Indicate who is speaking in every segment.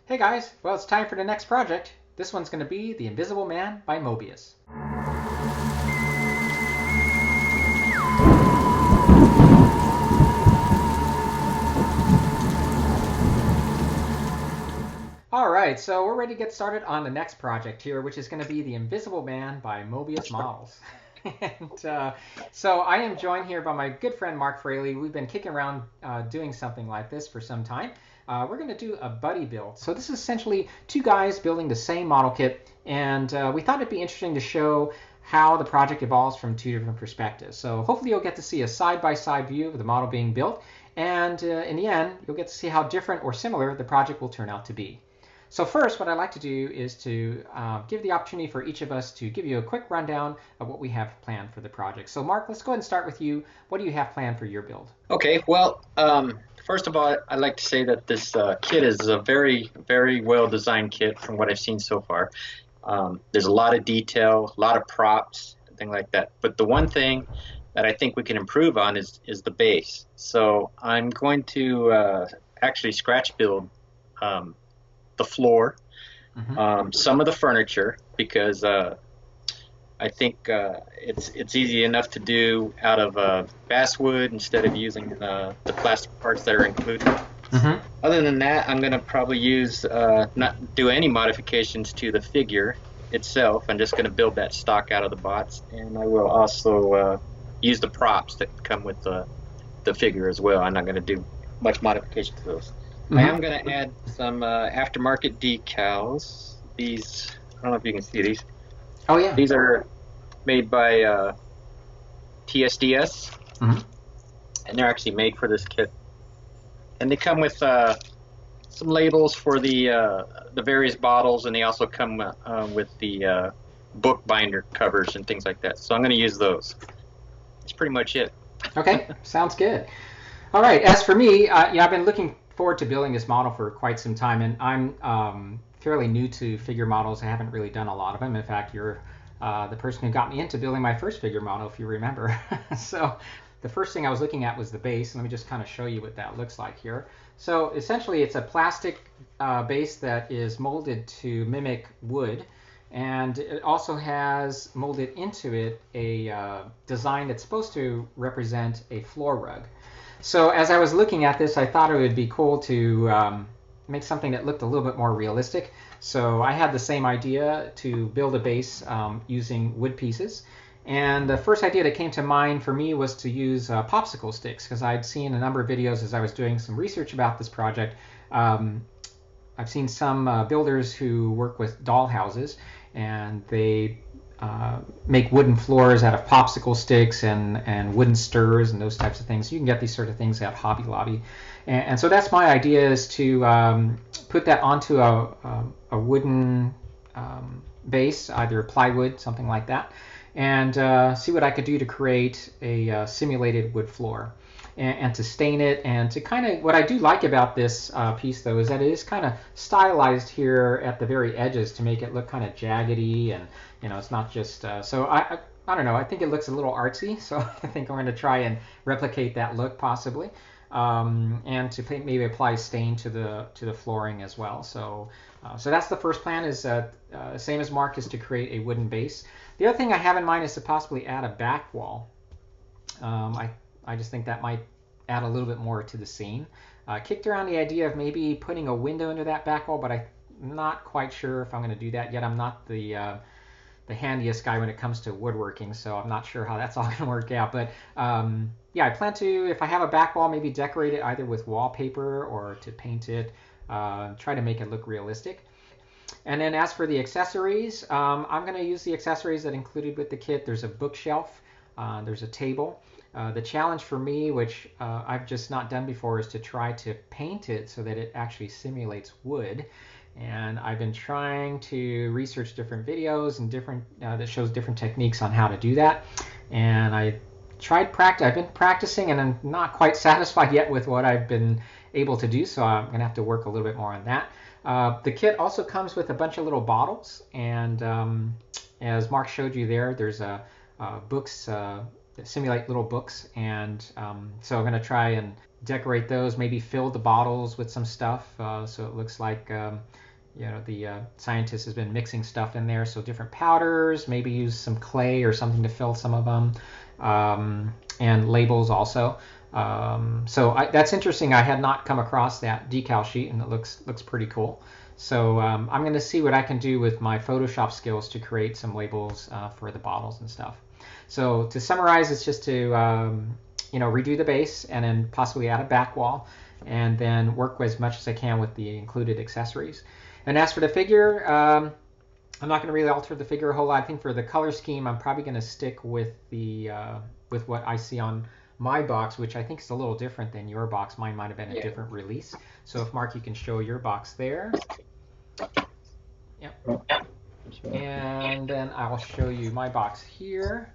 Speaker 1: Hey guys, well it's time for the next project. This one's going to be The Invisible Man by Moebius. Alright, so we're ready to get started on the next project here, which is going to be The Invisible Man by Moebius Models. So I am joined here by my good friend Marc Fraley. We've been kicking around doing something like this for some time. We're going to do a buddy build. So this is essentially two guys building the same model kit, and we thought it'd be interesting to show how the project evolves from two different perspectives. So hopefully you'll get to see a side-by-side view of the model being built, and in the end you'll get to see how different or similar the project will turn out to be. So first, what I'd like to do is to give the opportunity for each of us to give you a quick rundown of what we have planned for the project. So Marc, let's go ahead and start with you. What do you have planned for your build?
Speaker 2: Okay, well, first of all, I'd like to say that this kit is a very, very well-designed kit from what I've seen so far. There's a lot of detail, a lot of props, and things like that. But the one thing that I think we can improve on is the base. So I'm going to actually scratch build the floor, some of the furniture, because I think it's easy enough to do out of basswood instead of using the plastic parts that are included. Other than that, I'm going to probably use not do any modifications to the figure itself. I'm just going to build that stock out of the bots, and I will also use the props that come with the figure as well. I'm not going to do much modification to those. I am going to add some aftermarket decals. These, I don't know if you can see these.
Speaker 1: Oh yeah.
Speaker 2: These are made by TSDS, and they're actually made for this kit. And they come with some labels for the various bottles, and they also come with the book binder covers and things like that. So I'm going to use those. That's pretty much it.
Speaker 1: Okay, sounds good. All right, as for me, yeah, I've been looking forward to building this model for quite some time, and I'm fairly new to figure models. I haven't really done a lot of them. In fact, you're the person who got me into building my first figure model, if you remember. So the first thing I was looking at was the base. Let me just kind of show you what that looks like here. So essentially it's a plastic base that is molded to mimic wood, and it also has molded into it a design that's supposed to represent a floor rug. So as I was looking at this, I thought it would be cool to make something that looked a little bit more realistic. So I had the same idea to build a base using wood pieces. And the first idea that came to mind for me was to use popsicle sticks, because I'd seen a number of videos as I was doing some research about this project. I've seen some builders who work with doll houses, and they make wooden floors out of popsicle sticks and wooden stirrers and those types of things. You can get these sort of things at Hobby Lobby. And so that's my idea, is to put that onto a wooden base, either plywood, something like that, and see what I could do to create a simulated wood floor. And to stain it, and to kind of, what I do like about this piece though is that it is kind of stylized here at the very edges to make it look kind of jaggedy, and it's not just so I don't know, I think it looks a little artsy, so I think I'm going to try and replicate that look possibly, and to maybe apply stain to the flooring as well. So that's the first plan, is same as Marc, is to create a wooden base. The other thing I have in mind is to possibly add a back wall. I just think that might add a little bit more to the scene. Kicked around the idea of maybe putting a window into that back wall, but I'm not quite sure if I'm going to do that yet. I'm not the handiest guy when it comes to woodworking, so I'm not sure how that's all going to work out. But yeah, I plan to, if I have a back wall, maybe decorate it either with wallpaper or to paint it, try to make it look realistic. And then as for the accessories, I'm going to use the accessories that included with the kit. There's a bookshelf, there's a table. The challenge for me, which I've just not done before, is to try to paint it so that it actually simulates wood. And I've been trying to research different videos and different that shows different techniques on how to do that. And I've been practicing, and I'm not quite satisfied yet with what I've been able to do, so I'm going to have to work a little bit more on that. The kit also comes with a bunch of little bottles, and as Marc showed you there, there's books, simulate little books, and so I'm going to try and decorate those, maybe fill the bottles with some stuff so it looks like the scientist has been mixing stuff in there. So different powders, maybe use some clay or something to fill some of them, and labels also. That's interesting. I had not come across that decal sheet, and it looks pretty cool. So I'm going to see what I can do with my Photoshop skills to create some labels for the bottles and stuff. So to summarize, it's just to redo the base and then possibly add a back wall, and then work as much as I can with the included accessories. And as for the figure, I'm not going to really alter the figure a whole lot. I think for the color scheme, I'm probably going to stick with with what I see on my box, which I think is a little different than your box. Mine might have been a different release. So if Mark, you can show your box there. Yep. And then I'll show you my box here.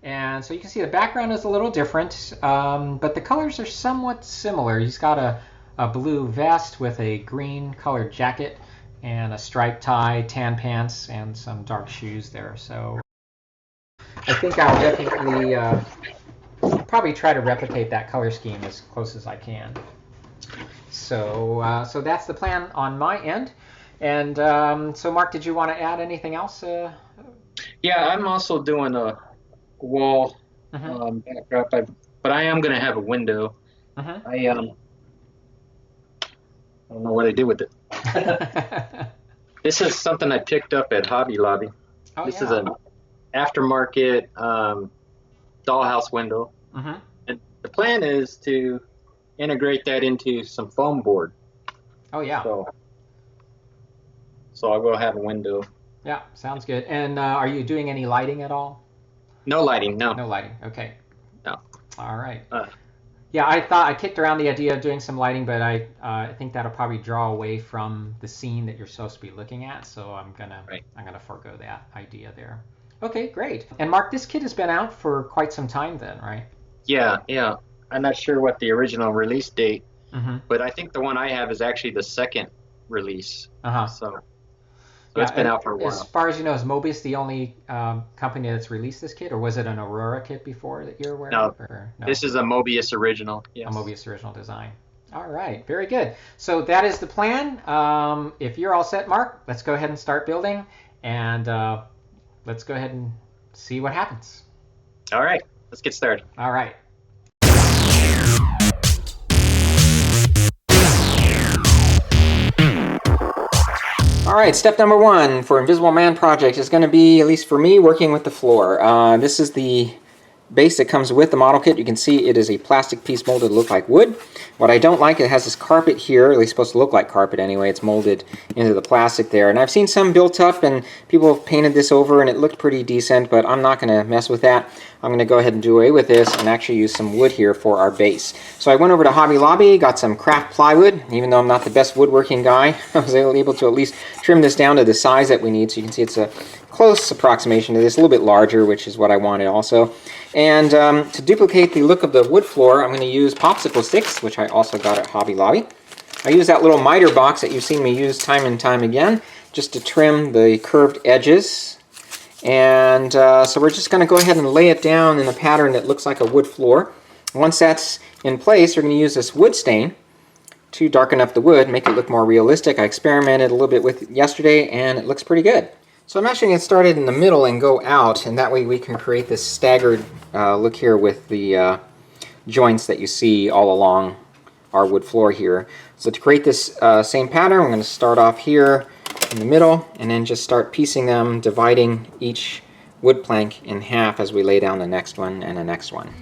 Speaker 1: And so you can see the background is a little different, but the colors are somewhat similar. He's got a blue vest with a green colored jacket and a striped tie, tan pants, and some dark shoes there. So I think I'll definitely probably try to replicate that color scheme as close as I can. So that's the plan on my end. And so Mark, did you want to add anything else?
Speaker 2: Yeah, I'm also doing a wall backdrop, but I am going to have a window. I don't know what I did with it. This is something I picked up at Hobby Lobby.
Speaker 1: Oh,
Speaker 2: this is an aftermarket dollhouse window. And the plan is to integrate that into some foam board.
Speaker 1: Oh, yeah.
Speaker 2: So I will have a window.
Speaker 1: Yeah, sounds good. And are you doing any lighting at all?
Speaker 2: No lighting, no.
Speaker 1: No lighting, okay.
Speaker 2: No.
Speaker 1: All right. Yeah, I kicked around the idea of doing some lighting, but I think that'll probably draw away from the scene that you're supposed to be looking at. So I'm gonna forego that idea there. Okay, great. And Mark, this kit has been out for quite some time then, right?
Speaker 2: Yeah. I'm not sure what the original release date, but I think the one I have is actually the second release. So it's been out for a while.
Speaker 1: As far as you know, is Moebius the only company that's released this kit, or was it an Aurora kit before that you're aware of? No,
Speaker 2: this is a Moebius original. Yes.
Speaker 1: A Moebius original design. All right, very good. So that is the plan. If you're all set, Mark, let's go ahead and start building, and let's go ahead and see what happens.
Speaker 2: All right, let's get started.
Speaker 1: All right. All right, step number one for Invisible Man project is going to be, at least for me, working with the floor. This is the base that comes with the model kit. You can see it is a plastic piece molded to look like wood. What I don't like, it has this carpet here, at least supposed to look like carpet anyway. It's molded into the plastic there. And I've seen some built up and people have painted this over and it looked pretty decent, but I'm not going to mess with that. I'm going to go ahead and do away with this and actually use some wood here for our base. So I went over to Hobby Lobby, got some craft plywood. Even though I'm not the best woodworking guy, I was able to at least trim this down to the size that we need. So you can see it's a close approximation to this, a little bit larger, which is what I wanted also. And to duplicate the look of the wood floor, I'm going to use popsicle sticks, which I also got at Hobby Lobby. I use that little miter box that you've seen me use time and time again, just to trim the curved edges. And so we're just going to go ahead and lay it down in a pattern that looks like a wood floor. Once that's in place, we're going to use this wood stain to darken up the wood, make it look more realistic. I experimented a little bit with it yesterday, and it looks pretty good. So I'm actually going to start it in the middle and go out, and that way we can create this staggered look here with the joints that you see all along our wood floor here. So to create this same pattern, I'm going to start off here in the middle and then just start piecing them, dividing each wood plank in half as we lay down the next one and the next one.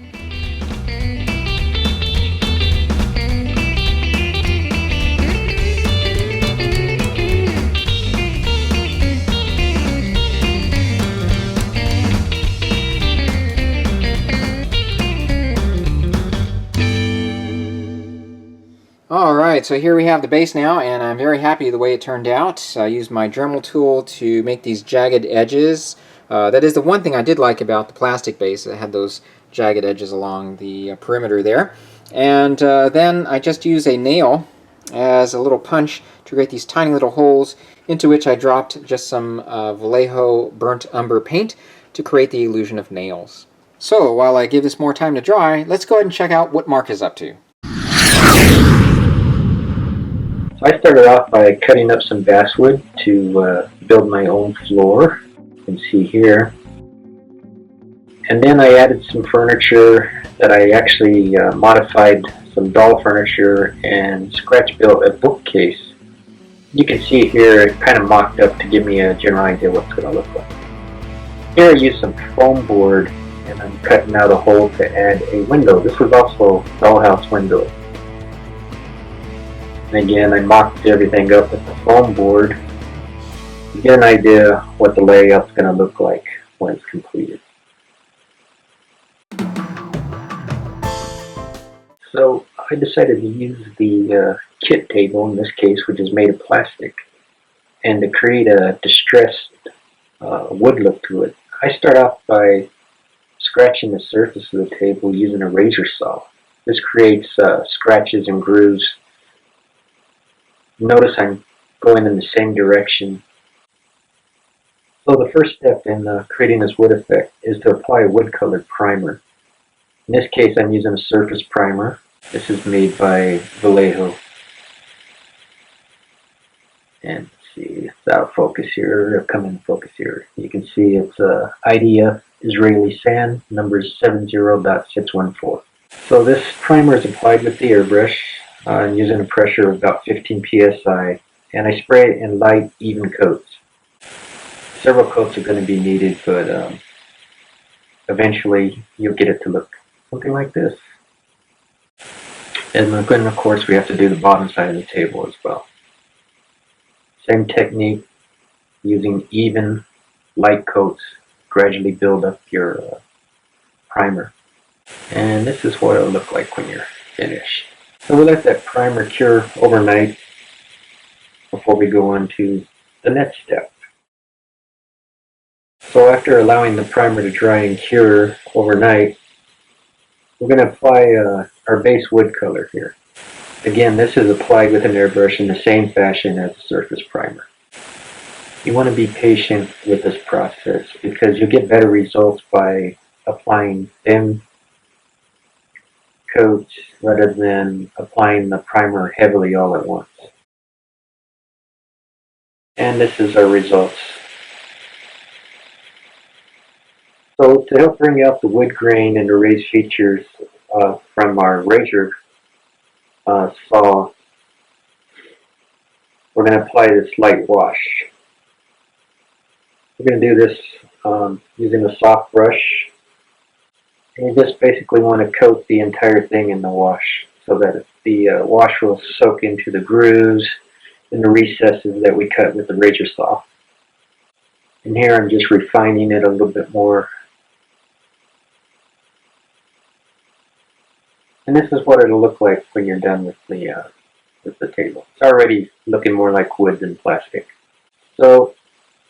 Speaker 1: Alright, so here we have the base now, and I'm very happy the way it turned out. I used my Dremel tool to make these jagged edges. That is the one thing I did like about the plastic base. It had those jagged edges along the perimeter there. And then I just used a nail as a little punch to create these tiny little holes into which I dropped just some Vallejo burnt umber paint to create the illusion of nails. So while I give this more time to dry, let's go ahead and check out what Mark is up to.
Speaker 3: So I started off by cutting up some basswood to build my own floor. You can see here. And then I added some furniture that I actually modified some doll furniture and scratch built a bookcase. You can see here it kind of mocked up to give me a general idea what it's going to look like. Here I used some foam board and I'm cutting out a hole to add a window. This was also a dollhouse window. And again, I mocked everything up with the foam board to get an idea what the layout's going to look like when it's completed. So I decided to use the kit table in this case, which is made of plastic, and to create a distressed wood look to it. I start off by scratching the surface of the table using a razor saw. This creates scratches and grooves. Notice I'm going in the same direction. So the first step in creating this wood effect is to apply a wood colored primer. In this case I'm using a surface primer. This is made by Vallejo. And let's see, it's out of focus here, it'll come in focus here. You can see it's IDF Israeli sand, number 70.614. So this primer is applied with the airbrush using a pressure of about 15 psi, and I spray it in light, even coats. Several coats are going to be needed, but eventually you'll get it to look something like this. And then of course we have to do the bottom side of the table as well. Same technique, using even light coats, gradually build up your primer. And this is what it'll look like when you're finished. So we'll let that primer cure overnight before we go on to the next step. So after allowing the primer to dry and cure overnight, we're going to apply our base wood color here. Again, this is applied with an airbrush in the same fashion as the surface primer. You want to be patient with this process because you'll get better results by applying thin coats rather than applying the primer heavily all at once. And this is our results. So to help bring out the wood grain and the raised features from our razor saw, we're going to apply this light wash. We're going to do this using a soft brush. And you just basically want to coat the entire thing in the wash so that the wash will soak into the grooves and the recesses that we cut with the razor saw. And here I'm just refining it a little bit more. And this is what it'll look like when you're done with the table. It's already looking more like wood than plastic. So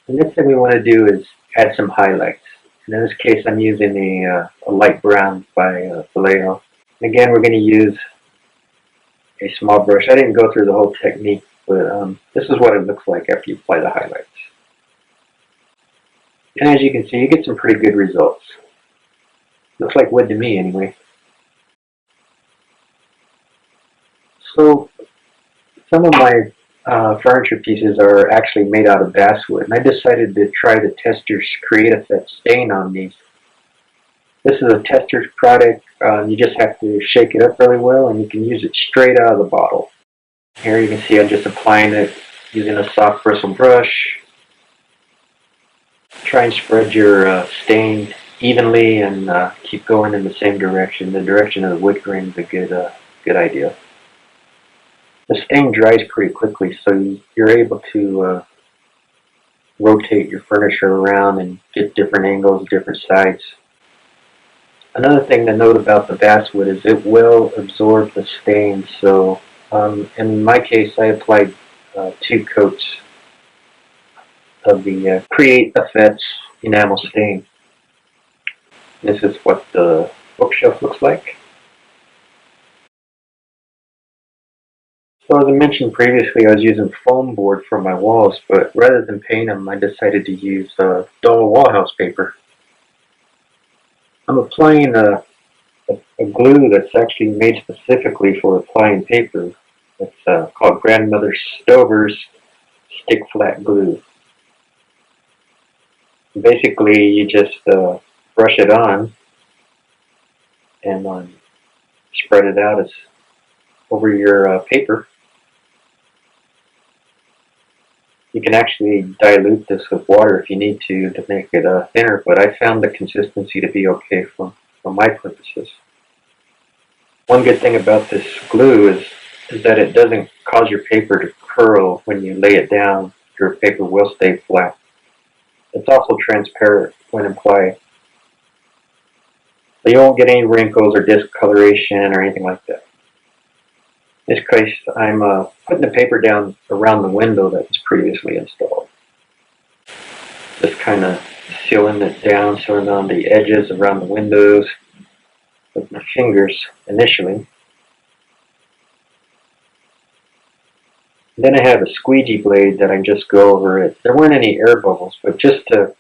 Speaker 3: the next thing we want to do is add some highlights. And in this case I'm using a light brown by Vallejo. And again we're going to use a small brush. I didn't go through the whole technique, but this is what it looks like after you apply the highlights. And as you can see, you get some pretty good results. Looks like wood to me anyway. So some of my furniture pieces are actually made out of basswood, and I decided to try the Testors Create Effect stain on these. This is a Testors product. You just have to shake it up really well, and you can use it straight out of the bottle. Here you can see I'm just applying it using a soft bristle brush. Try and spread your stain evenly and keep going in the same direction. The direction of the wood grain is a good idea. The stain dries pretty quickly, so you're able to rotate your furniture around and get different angles, different sides. Another thing to note about the basswood is it will absorb the stain, so in my case I applied 2 coats of the Create Effects enamel stain. This is what the bookshelf looks like. So as I mentioned previously, I was using foam board for my walls, but rather than paint them, I decided to use dull wallhouse paper. I'm applying a glue that's actually made specifically for applying paper. It's called Grandmother Stover's Stick Flat Glue. Basically, you just brush it on and spread it out as over your paper. You can actually dilute this with water if you need to make it thinner, but I found the consistency to be okay for my purposes. One good thing about this glue is that it doesn't cause your paper to curl when you lay it down. Your paper will stay flat. It's also transparent when applied, so you won't get any wrinkles or discoloration or anything like that. In this case, I'm putting the paper down around the window that was previously installed. Just kind of sealing it down, sealing on the edges around the windows with my fingers initially. Then I have a squeegee blade that I just go over it. There weren't any air bubbles, but just to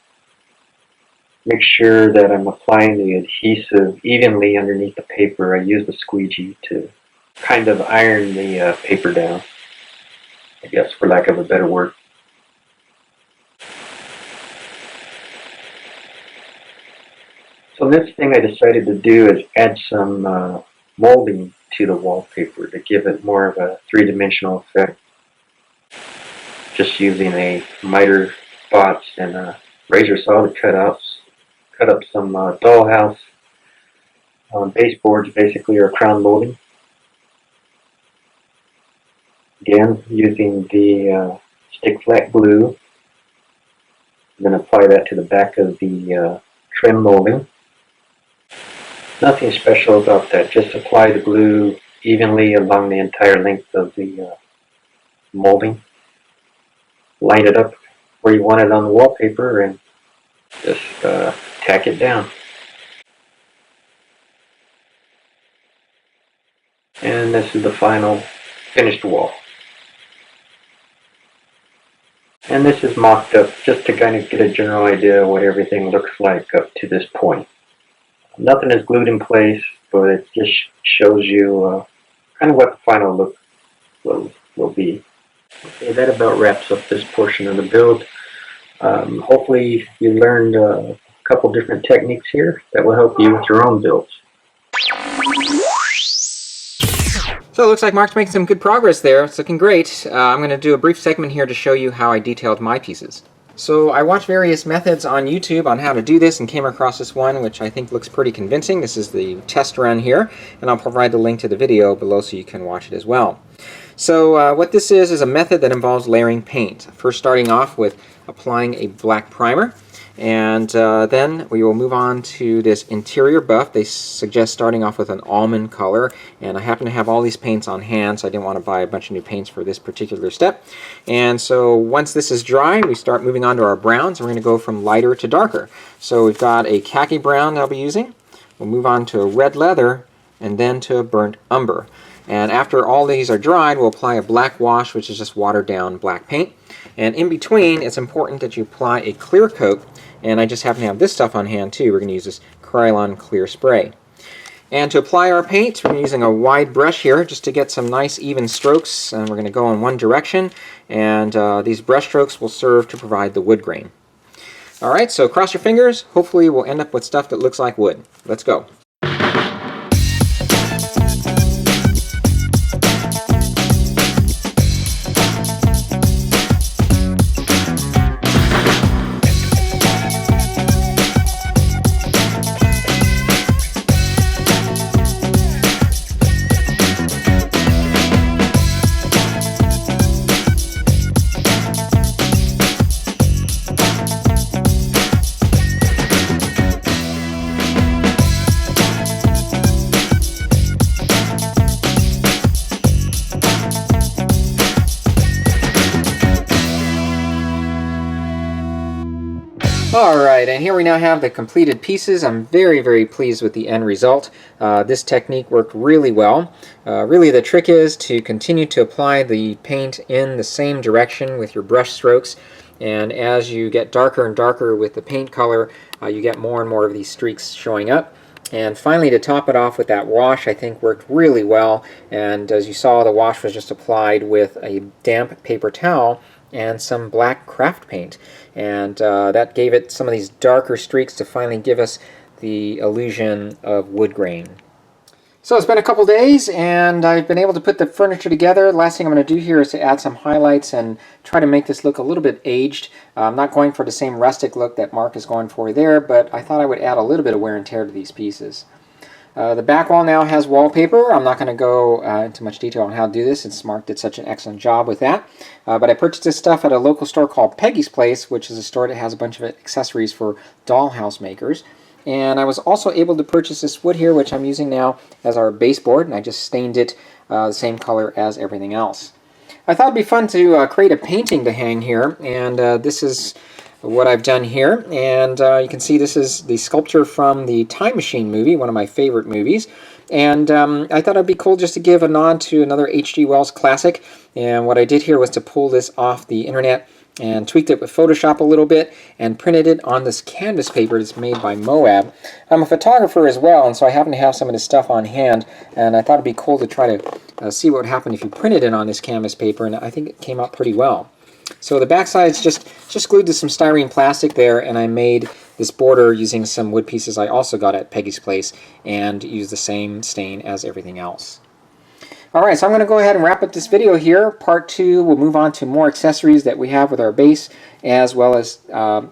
Speaker 3: make sure that I'm applying the adhesive evenly underneath the paper, I use the squeegee to kind of iron the paper down, I guess, for lack of a better word. So the next thing I decided to do is add some molding to the wallpaper to give it more of a three-dimensional effect. Just using a miter spots and a razor saw to cut up some dollhouse baseboards, basically, or crown molding. Again, using the stick flat glue, I'm going to apply that to the back of the trim molding. Nothing special about that, just apply the glue evenly along the entire length of the molding. Line it up where you want it on the wallpaper and just tack it down. And this is the final finished wall. And this is mocked up just to kind of get a general idea of what everything looks like up to this point. Nothing is glued in place, but it just shows you kind of what the final look will be. Okay, that about wraps up this portion of the build. Hopefully you learned a couple different techniques here that will help you with your own builds.
Speaker 1: So it looks like Mark's making some good progress there. It's looking great. I'm going to do a brief segment here to show you how I detailed my pieces. So I watched various methods on YouTube on how to do this and came across this one which I think looks pretty convincing. This is the test run here, and I'll provide the link to the video below so you can watch it as well. So what this is a method that involves layering paint. First starting off with applying a black primer, and then we will move on to this interior buff. They suggest starting off with an almond color, and I happen to have all these paints on hand, so I didn't want to buy a bunch of new paints for this particular step. And so once this is dry, we start moving on to our browns. We're going to go from lighter to darker. So we've got a khaki brown that I'll be using. We'll move on to a red leather, and then to a burnt umber. And after all these are dried, we'll apply a black wash, which is just watered down black paint. And in between, it's important that you apply a clear coat, and I just happen to have this stuff on hand too. We're going to use this Krylon clear spray. And to apply our paint, we're using a wide brush here just to get some nice even strokes, and we're going to go in one direction, and these brush strokes will serve to provide the wood grain. Alright, so cross your fingers. Hopefully we'll end up with stuff that looks like wood. Let's go. Alright, and here we now have the completed pieces. I'm very, very pleased with the end result. This technique worked really well. Really the trick is to continue to apply the paint in the same direction with your brush strokes, and as you get darker and darker with the paint color, you get more and more of these streaks showing up. And finally, to top it off with that wash, I think worked really well. And as you saw, the wash was just applied with a damp paper towel and some black craft paint. And that gave it some of these darker streaks to finally give us the illusion of wood grain. So it's been a couple days and I've been able to put the furniture together. Last thing I'm going to do here is to add some highlights and try to make this look a little bit aged. I'm not going for the same rustic look that Marc is going for there, but I thought I would add a little bit of wear and tear to these pieces. The back wall now has wallpaper. I'm not going to go into much detail on how to do this since Marc did such an excellent job with that. But I purchased this stuff at a local store called Peggy's Place, which is a store that has a bunch of accessories for dollhouse makers. And I was also able to purchase this wood here, which I'm using now as our baseboard, and I just stained it the same color as everything else. I thought it'd be fun to create a painting to hang here, and this is what I've done here. And you can see this is the sculpture from the Time Machine movie, one of my favorite movies. And I thought it'd be cool just to give a nod to another H.G. Wells classic. And what I did here was to pull this off the internet and tweaked it with Photoshop a little bit and printed it on this canvas paper that's made by Moab. I'm a photographer as well, and so I happen to have some of this stuff on hand, and I thought it'd be cool to try to see what would happen if you printed it on this canvas paper, and I think it came out pretty well. So the back side's just glued to some styrene plastic there, and I made this border using some wood pieces I also got at Peggy's Place and used the same stain as everything else. Alright, so I'm going to go ahead and wrap up this video here. Part 2, we'll move on to more accessories that we have with our base, as well as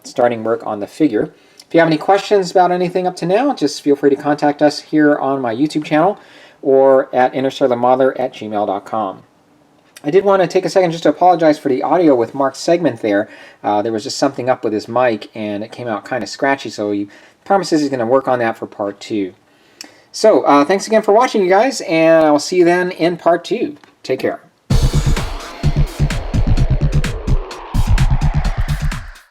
Speaker 1: starting work on the figure. If you have any questions about anything up to now, just feel free to contact us here on my YouTube channel or at interstellarmodeler@gmail.com. I did want to take a second just to apologize for the audio with Marc's segment there. There was just something up with his mic, and it came out kind of scratchy, so he promises he's going to work on that for Part 2. So, thanks again for watching, you guys, and I'll see you then in Part 2. Take care.